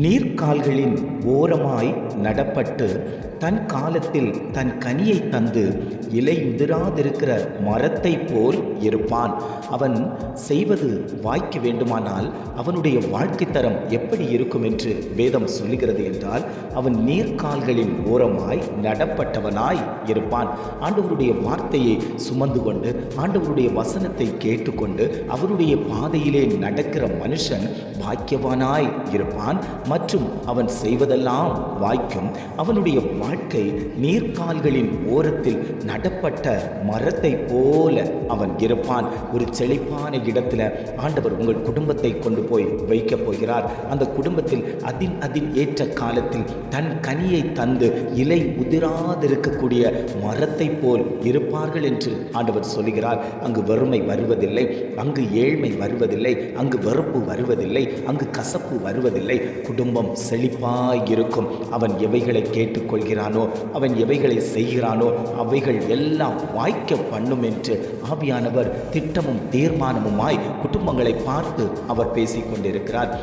நீர்க்கால்களின் ஓரமாய் நடப்பட்டு தன் காலத்தில் தன் கனியை தந்து இலையுதிராதிருக்கிற மரத்தை போல் இருப்பான். அவன் செய்வது வாய்க்க வேண்டுமானால் அவனுடைய வாழ்க்கை தரம் எப்படி இருக்கும் என்று வேதம் சொல்லுகிறது என்றால், அவன் நீர்க்கால்களின் ஓரமாய் நடப்பட்டவனாய் இருப்பான். ஆண்டவருடைய வார்த்தையை சுமந்து கொண்டு ஆண்டவருடைய வசனத்தை கேட்டுக்கொண்டு அவருடைய பாதையிலே நடக்கிற மனுஷன் பாக்கியவானாய் இருப்பான். மற்றும் அவன் செய்வதெல்லாம் வாய்க்கும். அவனுடைய வாழ்க்கை நீர்க்கால்களின் ஓரத்தில் நடப்பட்ட மரத்தை போல அவன் இருப்பான். ஒரு செழிப்பான இடத்துல ஆண்டவர் உங்கள் குடும்பத்தை கொண்டு போய் வைக்கப் போகிறார். அந்த குடும்பத்தில் அதின் ஏற்ற காலத்தில் தன் கனியை தந்து இலை உதிராதிருக்கக்கூடிய மரத்தை போல் இருப்பார்கள் என்று ஆண்டவர் சொல்லுகிறார். அங்கு வறுமை வருவதில்லை, அங்கு ஏழ்மை வருவதில்லை, அங்கு வெறுப்பு வருவதில்லை, அங்கு கசப்பு வருவதில்லை. குடும்பம் செழிப்பாய் இருக்கும். அவன் எவைகளை கேட்டுக்கொள்கிறானோ, அவன் எவைகளை செய்கிறானோ அவைகள் எல்லாம் வாய்க்க பண்ணும் என்று ஆவியானவர் திட்டமும் தீர்மானமுமாய் குடும்பங்களை பார்த்து அவர் பேசிக் கொண்டிருக்கிறார்.